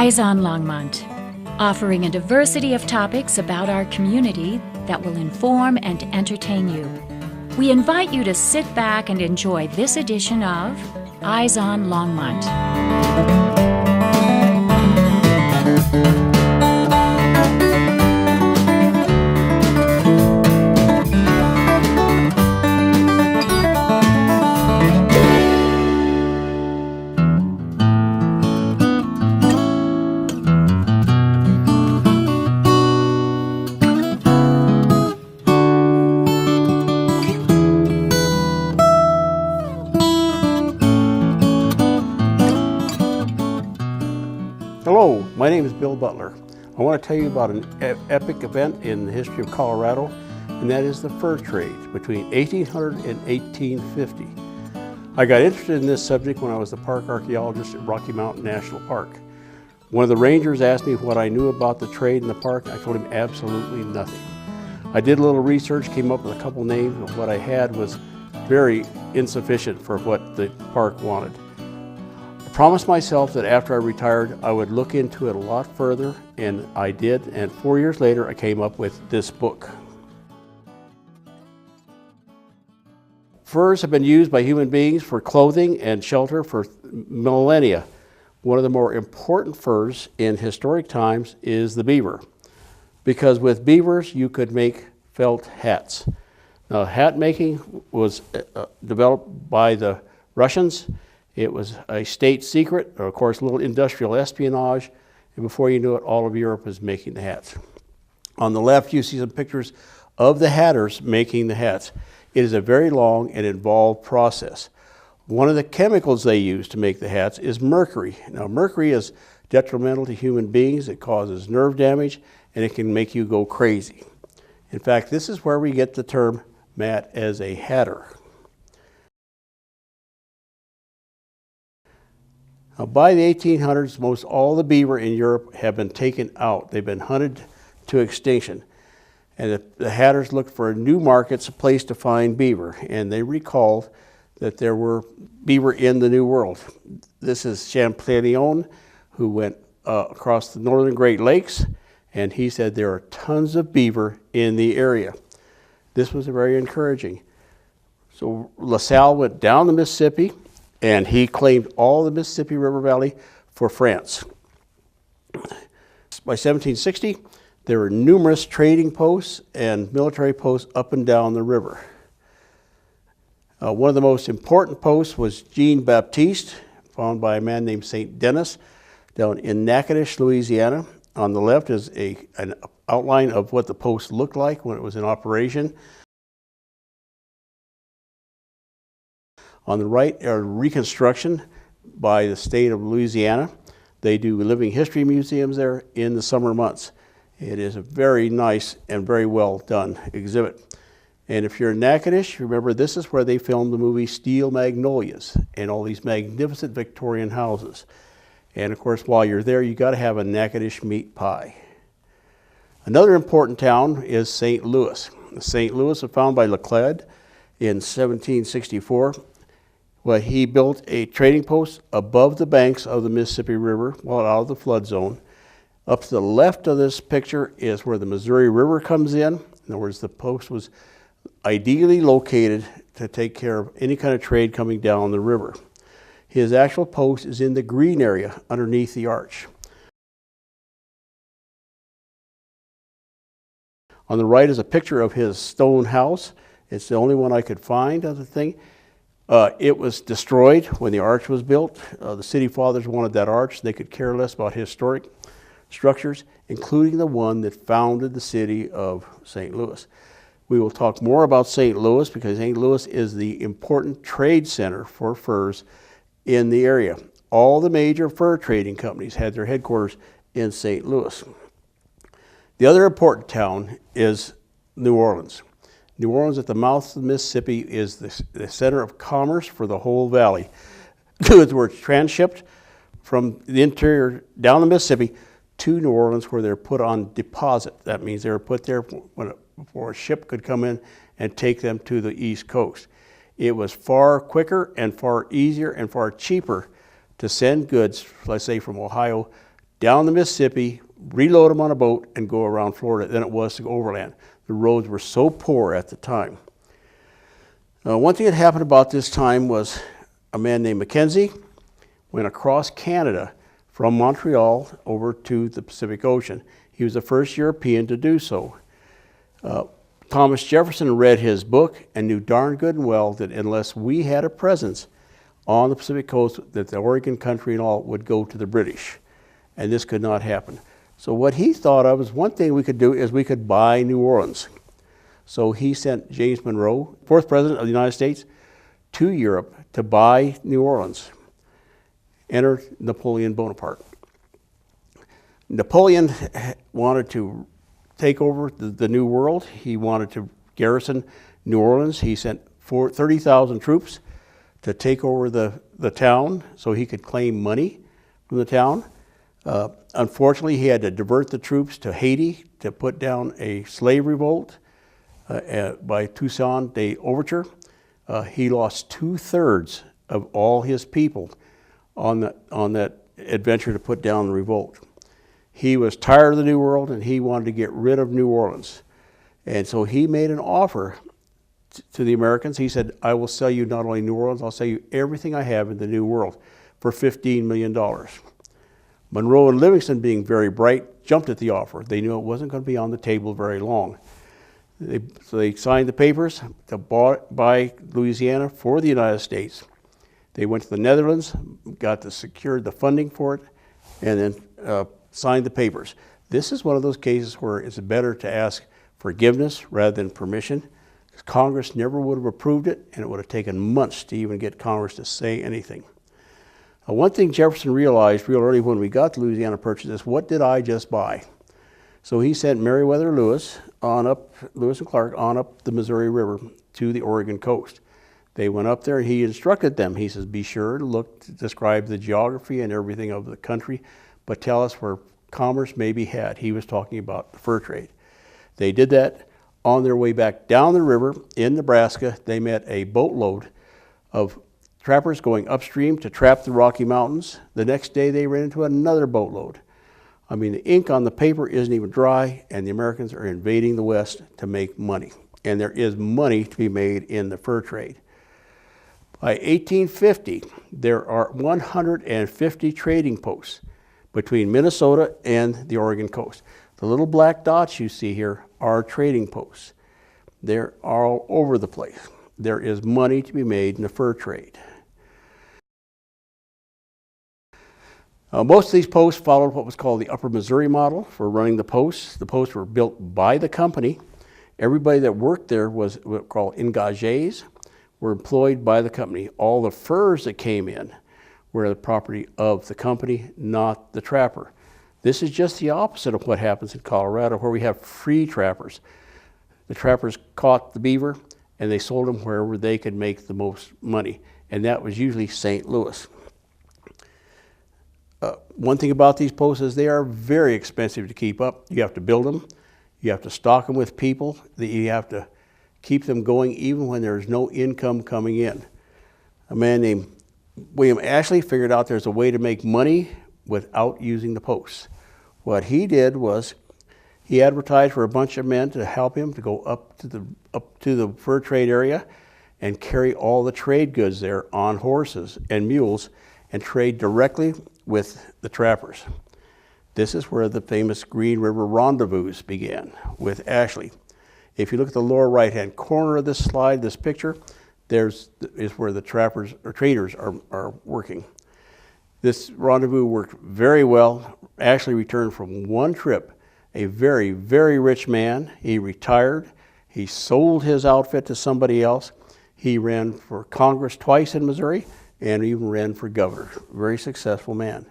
Eyes on Longmont, offering a diversity of topics about our community that will inform and entertain you. We invite you to sit back and enjoy this edition of Eyes on Longmont. Hello, my name is Bill Butler. I want to tell you about an epic event in the history of Colorado, and that is the fur trade between 1800 and 1850. I got interested in this subject when I was the park archaeologist at Rocky Mountain National Park. One of the rangers asked me what I knew about the trade in the park. I told him absolutely nothing. I did a little research, came up with a couple names, but what I had was very insufficient for what the park wanted. I promised myself that after I retired, I would look into it a lot further, and I did, and 4 years later, I came up with this book. Furs have been used by human beings for clothing and shelter for millennia. One of the more important furs in historic times is the beaver, because with beavers, you could make felt hats. Now, hat making was developed by the Russians. It was a state secret, or of course, a little industrial espionage, and before you knew it, all of Europe was making the hats. On the left, you see some pictures of the hatters making the hats. It is a very long and involved process. One of the chemicals they use to make the hats is mercury. Now, mercury is detrimental to human beings. It causes nerve damage, and it can make you go crazy. In fact, this is where we get the term Matt as a hatter. Now, by the 1800s, most all the beaver in Europe have been taken out. They've been hunted to extinction. And the hatters looked for new markets, a place to find beaver. And they recalled that there were beaver in the New World. This is Champollion, who went across the northern Great Lakes, and he said there are tons of beaver in the area. This was very encouraging. So LaSalle went down the Mississippi, and he claimed all the Mississippi River Valley for France. By 1760, there were numerous trading posts and military posts up and down the river. One of the most important posts was Jean Baptiste, found by a man named St. Denis, down in Natchitoches, Louisiana. On the left is an outline of what the post looked like when it was in operation. On the right are reconstruction by the state of Louisiana. They do living history museums there in the summer months. It is a very nice and very well done exhibit. And if you're in Natchitoches, remember this is where they filmed the movie Steel Magnolias and all these magnificent Victorian houses. And of course, while you're there, you got to have a Natchitoches meat pie. Another important town is St. Louis. St. Louis was founded by Leclerc in 1764. Well, he built a trading post above the banks of the Mississippi River, well out of the flood zone. Up to the left of this picture is where the Missouri River comes in. In other words, the post was ideally located to take care of any kind of trade coming down the river. His actual post is in the green area underneath the arch. On the right is a picture of his stone house. It's the only one I could find of the thing. It was destroyed when the arch was built. The city fathers wanted that arch. They could care less about historic structures, including the one that founded the city of St. Louis. We will talk more about St. Louis because St. Louis is the important trade center for furs in the area. All the major fur trading companies had their headquarters in St. Louis. The other important town is New Orleans. New Orleans at the mouth of the Mississippi is the center of commerce for the whole valley. Goods were transshipped from the interior down the Mississippi to New Orleans where they're put on deposit. That means they were put there before a ship could come in and take them to the East Coast. It was far quicker and far easier and far cheaper to send goods, let's say from Ohio, down the Mississippi, reload them on a boat, and go around Florida than it was to go overland. The roads were so poor at the time. One thing that happened about this time was a man named Mackenzie went across Canada from Montreal over to the Pacific Ocean. He was the first European to do so. Thomas Jefferson read his book and knew darn good and well that unless we had a presence on the Pacific coast, that the Oregon country and all would go to the British. And this could not happen. So what he thought of is one thing we could do is we could buy New Orleans. So he sent James Monroe, fourth president of the United States, to Europe to buy New Orleans. Enter Napoleon Bonaparte. Napoleon wanted to take over the New World. He wanted to garrison New Orleans. He sent 30,000 troops to take over the town so he could claim money from the town. Unfortunately, he had to divert the troops to Haiti to put down a slave revolt by Toussaint de Overture. He lost 2/3 of all his people on that adventure to put down the revolt. He was tired of the New World and he wanted to get rid of New Orleans. And so he made an offer to the Americans. He said, I will sell you not only New Orleans, I'll sell you everything I have in the New World for $15 million. Monroe and Livingston, being very bright, jumped at the offer. They knew it wasn't going to be on the table very long. So they signed the papers to buy Louisiana for the United States. They went to the Netherlands, secured the funding for it, and then signed the papers. This is one of those cases where it's better to ask forgiveness rather than permission. Congress never would have approved it, and it would have taken months to even get Congress to say anything. One thing Jefferson realized real early when we got to Louisiana Purchase is, what did I just buy? So he sent Meriwether Lewis Lewis and Clark on up the Missouri River to the Oregon coast. They went up there and he instructed them. He says, be sure to describe the geography and everything of the country, but tell us where commerce may be had. He was talking about the fur trade. They did that. On their way back down the river in Nebraska, they met a boatload of trappers going upstream to trap the Rocky Mountains. The next day they ran into another boatload. I mean, the ink on the paper isn't even dry, and the Americans are invading the West to make money. And there is money to be made in the fur trade. By 1850, there are 150 trading posts between Minnesota and the Oregon coast. The little black dots you see here are trading posts. They're all over the place. There is money to be made in the fur trade. Most of these posts followed what was called the Upper Missouri model for running the posts. The posts were built by the company. Everybody that worked there was what we call engagés, were employed by the company. All the furs that came in were the property of the company, not the trapper. This is just the opposite of what happens in Colorado, where we have free trappers. The trappers caught the beaver and they sold them wherever they could make the most money, and that was usually St. Louis. One thing about these posts is they are very expensive to keep up. You have to build them, you have to stock them with people, you have to keep them going even when there's no income coming in. A man named William Ashley figured out there's a way to make money without using the posts. What he did was he advertised for a bunch of men to help him to go up to the fur trade area and carry all the trade goods there on horses and mules and trade directly with the trappers. This is where the famous Green River Rendezvous began with Ashley. If you look at the lower right-hand corner of this slide, this picture, is where the trappers or traders are working. This rendezvous worked very well. Ashley returned from one trip, a very, very rich man. He retired. He sold his outfit to somebody else. He ran for Congress twice in Missouri and even ran for governor. Very successful man.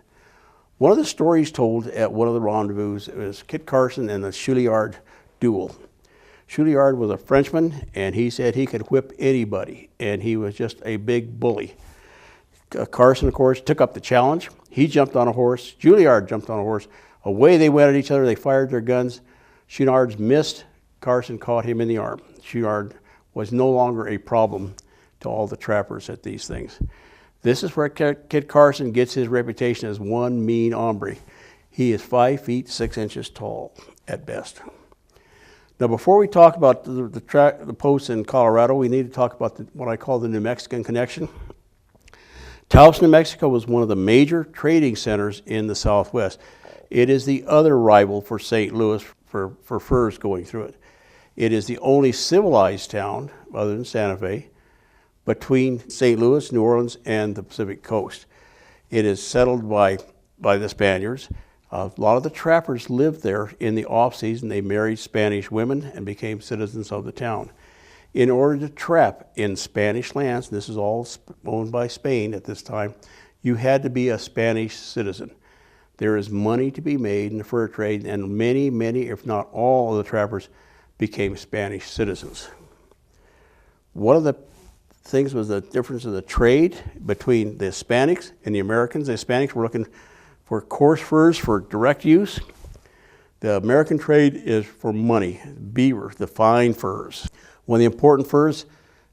One of the stories told at one of the rendezvous was Kit Carson and the Chouliard duel. Chouliard was a Frenchman, and he said he could whip anybody, and he was just a big bully. Carson, of course, took up the challenge. He jumped on a horse. Chouliard jumped on a horse. Away they went at each other. They fired their guns. Chouliard missed. Carson caught him in the arm. Chouliard was no longer a problem to all the trappers at these things. This is where Kit Carson gets his reputation as one mean hombre. He is 5 feet 6 inches tall at best. Now, before we talk about the posts in Colorado, we need to talk about what I call the New Mexican connection. Taos, New Mexico was one of the major trading centers in the Southwest. It is the other rival for St. Louis for furs going through it. It is the only civilized town, other than Santa Fe, between St. Louis, New Orleans, and the Pacific coast. It is settled by the Spaniards. A lot of the trappers lived there in the off-season. They married Spanish women and became citizens of the town. In order to trap in Spanish lands, this is all owned by Spain at this time, you had to be a Spanish citizen. There is money to be made in the fur trade, and many, if not all of the trappers became Spanish citizens. One of the things was the difference of the trade between the Hispanics and the Americans. The Hispanics were looking for coarse furs for direct use. The American trade is for money, beaver, the fine furs. One of the important furs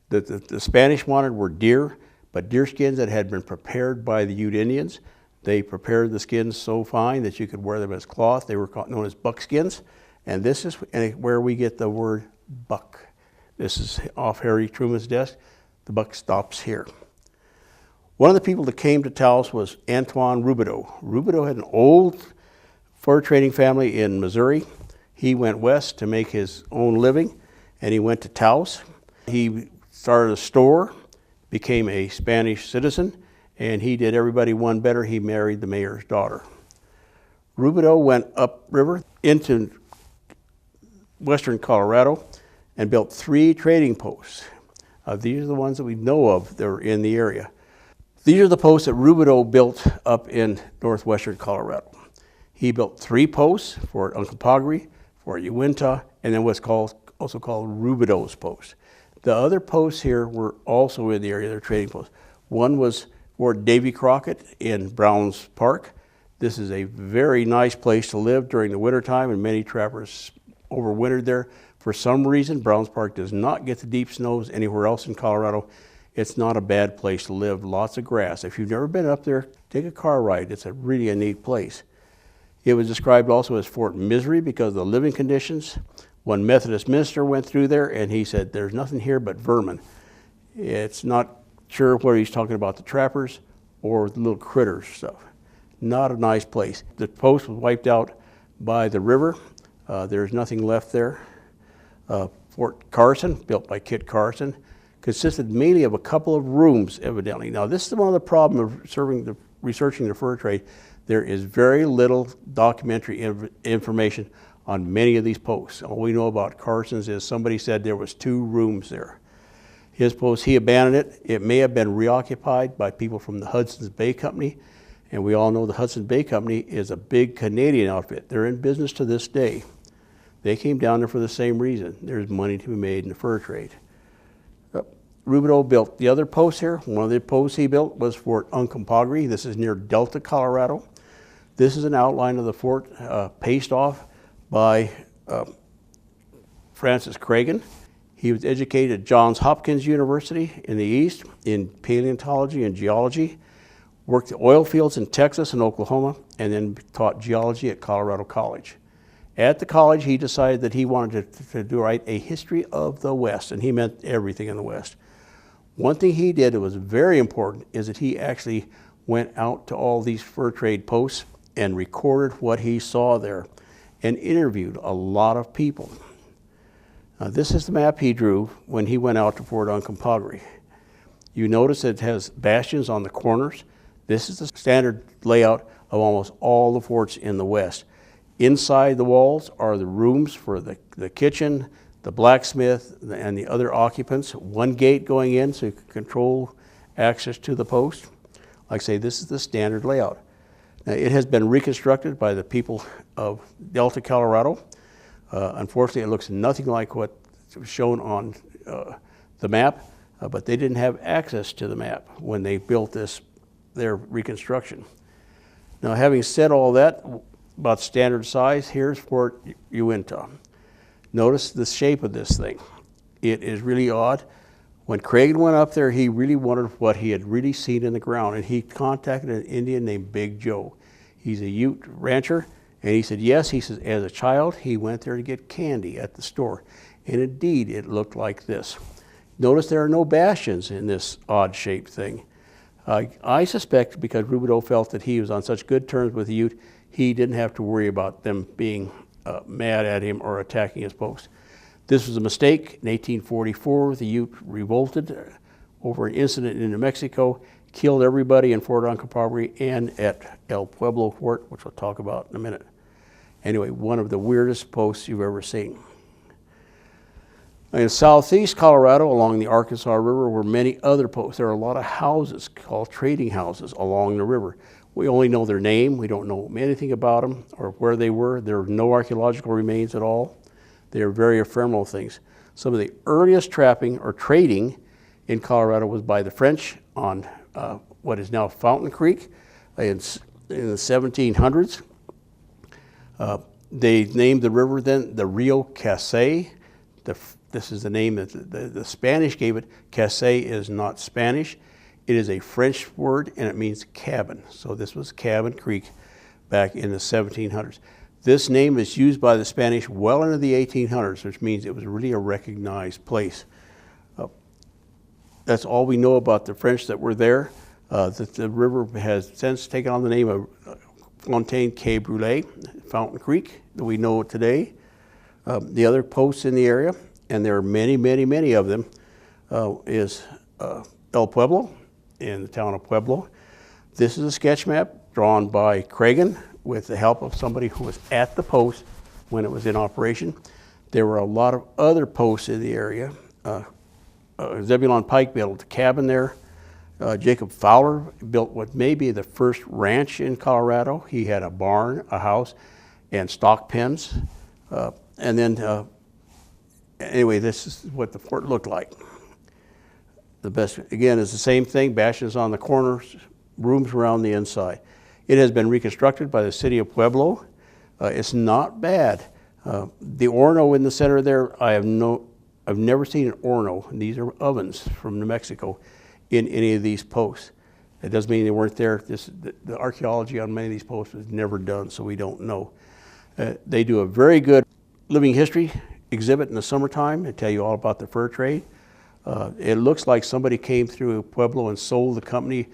that the Spanish wanted were deer, but deer skins that had been prepared by the Ute Indians. They prepared the skins so fine that you could wear them as cloth. They were known as buckskins, and this is where we get the word buck. This is off Harry Truman's desk. The buck stops here. One of the people that came to Taos was Antoine Roubideau. Roubideau had an old fur trading family in Missouri. He went west to make his own living, and he went to Taos. He started a store, became a Spanish citizen, and he did everybody one better. He married the mayor's daughter. Roubideau went upriver into western Colorado and built 3 trading posts. These are the ones that we know of that were in the area. These are the posts that Roubideau built up in northwestern Colorado. He built 3 posts, Fort Uncompahgre, Fort Uinta, and then what's also called Roubideau's post. The other posts here were also in the area, they're trading posts. One was Fort Davy Crockett in Browns Park. This is a very nice place to live during the wintertime, and many trappers overwintered there. For some reason, Browns Park does not get the deep snows anywhere else in Colorado. It's not a bad place to live, lots of grass. If you've never been up there, take a car ride. It's really a neat place. It was described also as Fort Misery because of the living conditions. One Methodist minister went through there and he said, there's nothing here but vermin. It's not sure whether he's talking about the trappers or the little critters stuff. Not a nice place. The post was wiped out by the river. There's nothing left there. Fort Carson, built by Kit Carson, consisted mainly of a couple of rooms, evidently. Now, this is one of the problems of researching the fur trade. There is very little documentary information on many of these posts. All we know about Carson's is somebody said there was 2 rooms there. His post, he abandoned it. It may have been reoccupied by people from the Hudson's Bay Company, and we all know the Hudson's Bay Company is a big Canadian outfit. They're in business to this day. They came down there for the same reason. There's money to be made in the fur trade. Roubideau built the other posts here. One of the posts he built was Fort Uncompahgre. This is near Delta, Colorado. This is an outline of the fort paced off by Francis Cragen. He was educated at Johns Hopkins University in the East in paleontology and geology, worked the oil fields in Texas and Oklahoma, and then taught geology at Colorado College. At the college, he decided that he wanted to write a history of the West, and he meant everything in the West. One thing he did that was very important is that he actually went out to all these fur trade posts and recorded what he saw there and interviewed a lot of people. This is the map he drew when he went out to Fort Uncompahgre. You notice it has bastions on the corners. This is the standard layout of almost all the forts in the West. Inside the walls are the rooms for the kitchen, the blacksmith, and the other occupants. One gate going in so you can control access to the post. Like I say, this is the standard layout. Now, it has been reconstructed by the people of Delta, Colorado. Unfortunately, it looks nothing like what was shown on the map, but they didn't have access to the map when they built their reconstruction. Now, having said all that about standard size, here's Fort Uinta. Notice the shape of this thing. It is really odd. When Craig went up there, he really wondered what he had really seen in the ground, and he contacted an Indian named Big Joe. He's a Ute rancher, and he said, yes, he says, as a child, he went there to get candy at the store. And indeed, it looked like this. Notice there are no bastions in this odd-shaped thing. I suspect because Roubidoux felt that he was on such good terms with the Ute, he didn't have to worry about them being mad at him or attacking his post. This was a mistake. In 1844, the Ute revolted over an incident in New Mexico, killed everybody in Fort Uncompahgre and at El Pueblo Fort, which we'll talk about in a minute. Anyway, one of the weirdest posts you've ever seen. In southeast Colorado, along the Arkansas River, were many other posts. There are a lot of houses called trading houses along the river. We only know their name. We don't know anything about them or where they were. There are no archaeological remains at all. They are very ephemeral things. Some of the earliest trapping or trading in Colorado was by the French on what is now Fountain Creek in the 1700s. They named the river then the Rio Casay. This is the name that the Spanish gave it. Casay is not Spanish. It is a French word, and it means cabin. So this was Cabin Creek back in the 1700s. This name is used by the Spanish well into the 1800s, which means it was really a recognized place. That's all we know about the French that were there. The river has since taken on the name of Fontaine Quai Brûlé, Fountain Creek, that we know today. The other posts in the area, and there are many, many, many of them, is El Pueblo in the town of Pueblo. This is a sketch map drawn by Cragen with the help of somebody who was at the post when it was in operation. There were a lot of other posts in the area. Zebulon Pike built a cabin there. Jacob Fowler built what may be the first ranch in Colorado. He had a barn, a house, and stock pens. And then, anyway, this is what the fort looked like. The best, again, is the same thing, bastions on the corners, rooms around the inside. It has been reconstructed by the city of Pueblo. It's not bad. The Orno in the center there, I've never seen an Orno, and these are ovens from New Mexico, in any of these posts. It doesn't mean they weren't there. The archaeology on many of these posts was never done, so we don't know. They do a very good living history exhibit in the summertime and tell you all about the fur trade. It looks like somebody came through Pueblo and sold the company,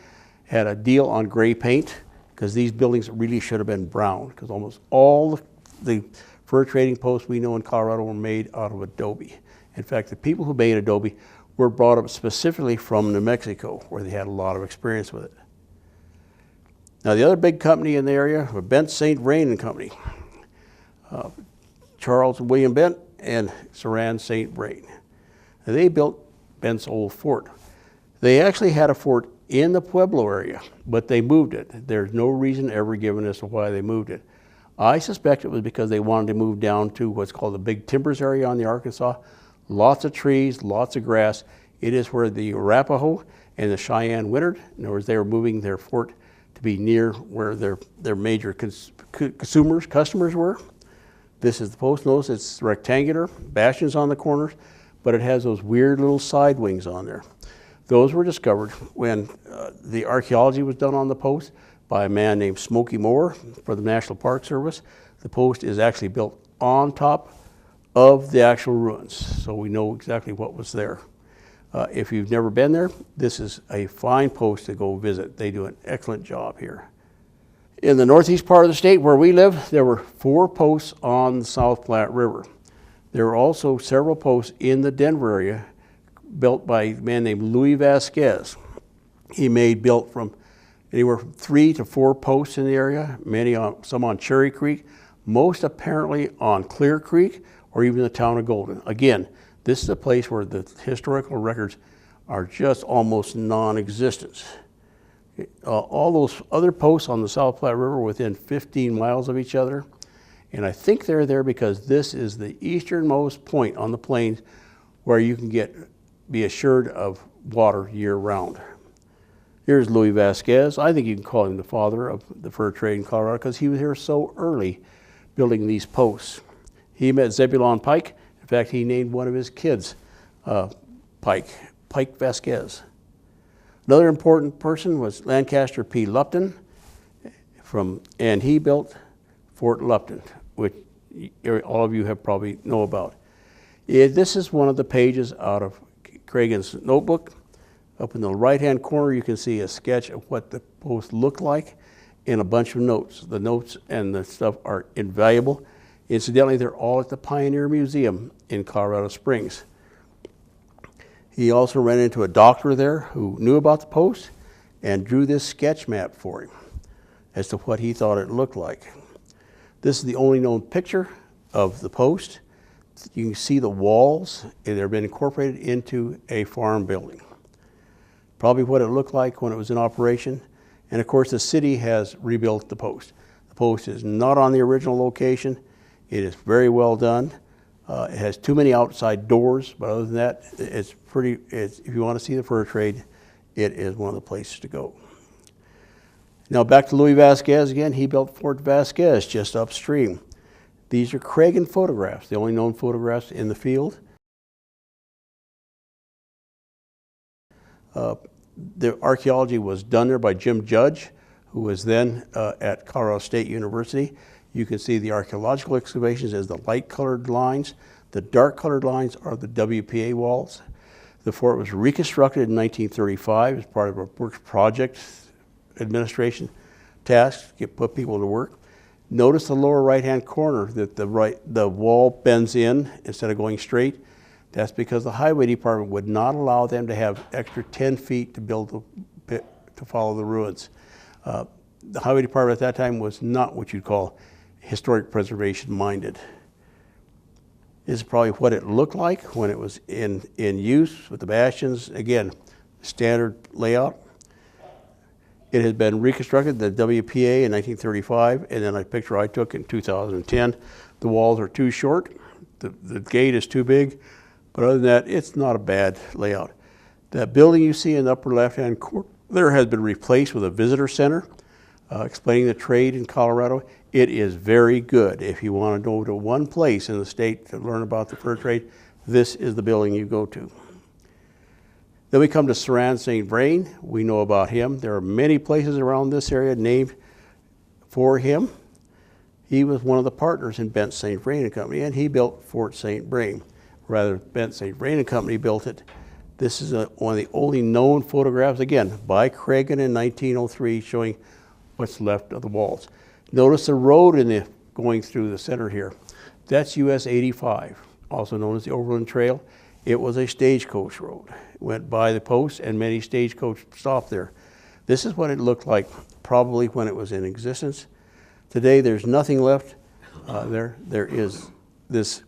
had a deal on gray paint, because these buildings really should have been brown, because almost all the fur trading posts we know in Colorado were made out of adobe. In fact, the people who made adobe were brought up specifically from New Mexico, where they had a lot of experience with it. Now, the other big company in the area was Bent St. Vrain and Company. Charles and William Bent and Saran St. Vrain. They built Bent's old fort. They actually had a fort in the Pueblo area, but they moved it. There's no reason ever given as to why they moved it. I suspect it was because they wanted to move down to what's called the Big Timbers area on the Arkansas. Lots of trees, lots of grass. It is where the Arapaho and the Cheyenne wintered. In other words, they were moving their fort to be near where their major customers were. This is the post. Notice it's rectangular, bastions on the corners, but it has those weird little side wings on there. Those were discovered when the archaeology was done on the post by a man named Smokey Moore for the National Park Service. The post is actually built on top of the actual ruins, so we know exactly what was there. If you've never been there, this is a fine post to go visit. They do an excellent job here. In the northeast part of the state where we live, there were 4 posts on the South Platte River. There were also several posts in the Denver area built by a man named Louis Vasquez. He built from anywhere from 3 to 4 posts in the area, some on Cherry Creek, most apparently on Clear Creek or even the town of Golden. Again, this is a place where the historical records are just almost non-existent. All those other posts on the South Platte River within 15 miles of each other, and I think they're there because this is the easternmost point on the plains where you can be assured of water year-round. Here's Louis Vasquez. I think you can call him the father of the fur trade in Colorado because he was here so early building these posts. He met Zebulon Pike. In fact, he named one of his kids Pike Vasquez. Another important person was Lancaster P. Lupton, and he built Fort Lupton, which all of you have probably know about. This is one of the pages out of Cragen's notebook. Up in the right-hand corner, you can see a sketch of what the post looked like and a bunch of notes. The notes and the stuff are invaluable. Incidentally, they're all at the Pioneer Museum in Colorado Springs. He also ran into a doctor there who knew about the post and drew this sketch map for him as to what he thought it looked like. This is the only known picture of the post. You can see the walls, and they've been incorporated into a farm building. Probably what it looked like when it was in operation. And of course, the city has rebuilt the post. The post is not on the original location. It is very well done. It has too many outside doors, but other than that, if you want to see the fur trade, it is one of the places to go. Now back to Louis Vasquez again. He built Fort Vasquez just upstream. These are Cragen photographs, the only known photographs in the field. The archaeology was done there by Jim Judge, who was then at Colorado State University. You can see the archaeological excavations as the light-colored lines. The dark-colored lines are the WPA walls. The fort was reconstructed in 1935 as part of a works project administration task to put people to work. Notice the lower right-hand corner that the wall bends in instead of going straight. That's because the highway department would not allow them to have extra 10 feet to build to follow the ruins. The highway department at that time was not what you'd call historic preservation minded. This is probably what it looked like when it was in use with the bastions. Again, standard layout. It has been reconstructed, the WPA in 1935, and then a picture I took in 2010. The walls are too short, the gate is too big, but other than that, it's not a bad layout. That building you see in the upper left-hand corner there has been replaced with a visitor center explaining the trade in Colorado. It is very good. If you want to go to one place in the state to learn about the fur trade, this is the building you go to. Then we come to Saran St. Vrain. We know about him. There are many places around this area named for him. He was one of the partners in Bent St. Vrain and Company, and he built Fort St. Vrain. Rather, Bent St. Vrain and Company built it. This is one of the only known photographs, again, by Cragen in 1903, showing what's left of the walls. Notice the road going through the center here. That's US 85, also known as the Overland Trail. It was a stagecoach road. It went by the post, and many stagecoach stopped there. This is what it looked like probably when it was in existence. Today, there's nothing left. There is this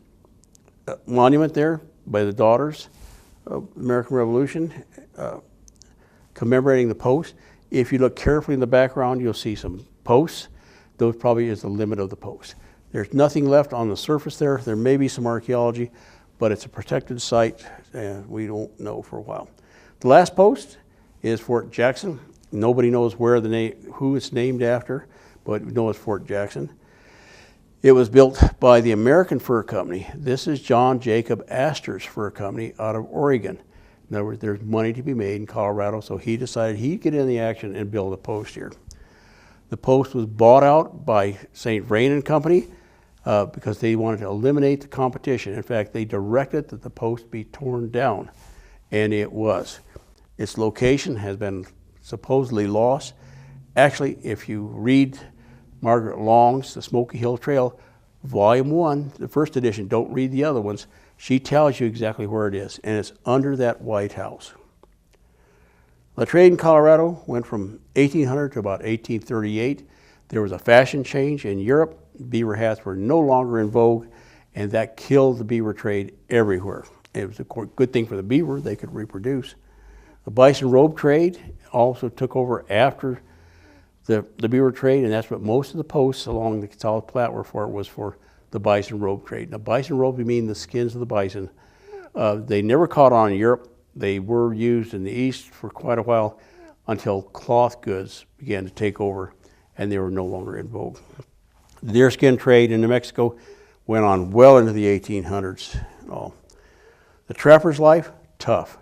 monument there by the Daughters of the American Revolution, commemorating the post. If you look carefully in the background, you'll see some posts. Those probably is the limit of the post. There's nothing left on the surface there. There may be some archaeology, but it's a protected site, and we don't know for a while. The last post is Fort Jackson. Nobody knows who it's named after, but we know it's Fort Jackson. It was built by the American Fur Company. This is John Jacob Astor's Fur Company out of Oregon. In other words, there's money to be made in Colorado, so he decided he'd get in the action and build a post here. The post was bought out by St. Vrain and Company because they wanted to eliminate the competition. In fact, they directed that the post be torn down, and it was. Its location has been supposedly lost. Actually, if you read Margaret Long's The Smoky Hill Trail, Volume 1, the first edition, don't read the other ones, she tells you exactly where it is, and it's under that White House. The trade in Colorado went from 1800 to about 1838. There was a fashion change in Europe. Beaver hats were no longer in vogue, and that killed the beaver trade everywhere. It was a good thing for the beaver, they could reproduce. The bison robe trade also took over after the beaver trade, and that's what most of the posts along the South Platte were for, was for the bison robe trade. Now, bison robe, we mean the skins of the bison. They never caught on in Europe. They were used in the East for quite a while until cloth goods began to take over, and they were no longer in vogue. The deerskin trade in New Mexico went on well into the 1800s and all. The trapper's life, tough.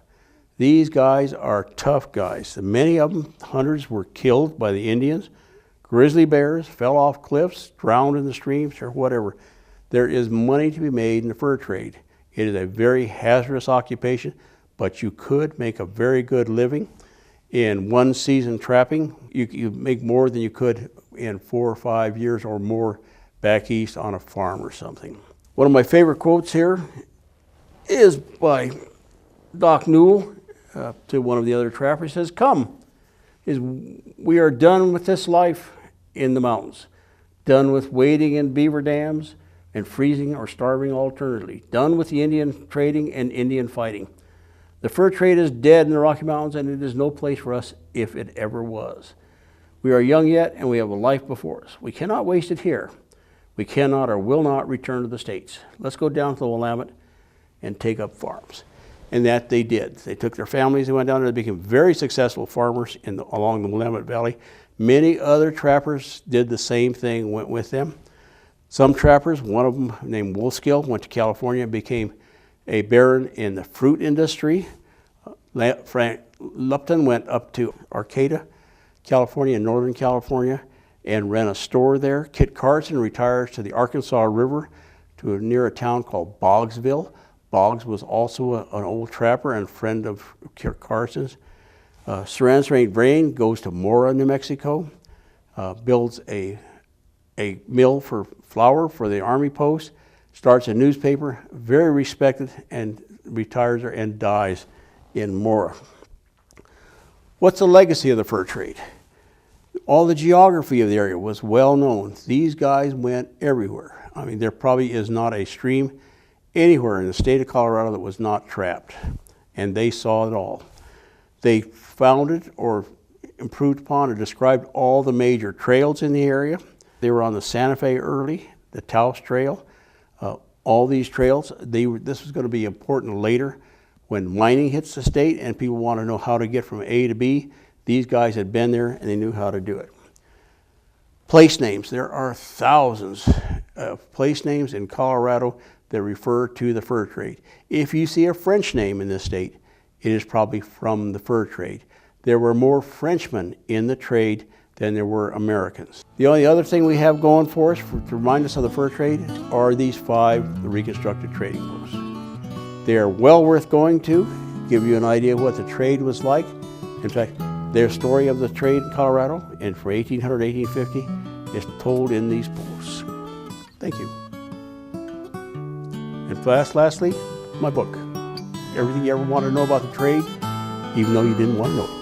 These guys are tough guys. Many of them, hunters, were killed by the Indians. grizzly bears, fell off cliffs, drowned in the streams, or whatever. There is money to be made in the fur trade. It is a very hazardous occupation, but you could make a very good living. In one season trapping, you make more than you could in 4 or 5 years or more back east on a farm or something. One of my favorite quotes here is by Doc Newell to one of the other trappers. He says, "Come, we are done with this life in the mountains, done with wading in beaver dams and freezing or starving alternately, done with the Indian trading and Indian fighting. The fur trade is dead in the Rocky Mountains, and it is no place for us if it ever was. We are young yet, and we have a life before us. We cannot waste it here. We cannot or will not return to the States. Let's go down to the Willamette and take up farms." And that they did. They took their families, they went down there, they became very successful farmers along the Willamette Valley. Many other trappers did the same thing, went with them. Some trappers, one of them named Wolfskill, went to California and became a baron in the fruit industry. Frank Lupton went up to Arcata, California, in Northern California, and ran a store there. Kit Carson retires to the Arkansas River near a town called Boggsville. Boggs was also an old trapper and friend of Kit Carson's. Saran St. Vrain goes to Mora, New Mexico, builds a mill for flour for the Army post, starts a newspaper, very respected, and retires there and dies in Mora. What's the legacy of the fur trade? All the geography of the area was well known. These guys went everywhere. I mean, there probably is not a stream anywhere in the state of Colorado that was not trapped, and they saw it all. They founded or improved upon or described all the major trails in the area. They were on the Santa Fe early, the Taos Trail, all these trails. This was going to be important later when mining hits the state and people want to know how to get from A to B. These guys had been there and they knew how to do it. Place names. There are thousands of place names in Colorado that refer to the fur trade. If you see a French name in this state, it is probably from the fur trade. There were more Frenchmen in the trade than there were Americans. The only other thing we have going for us to remind us of the fur trade are these 5 reconstructed trading posts. They are well worth going to, give you an idea of what the trade was like. In fact, their story of the trade in Colorado and for 1800, 1850 is told in these posts. Thank you. And lastly, my book. Everything you ever want to know about the trade, even though you didn't want to know it.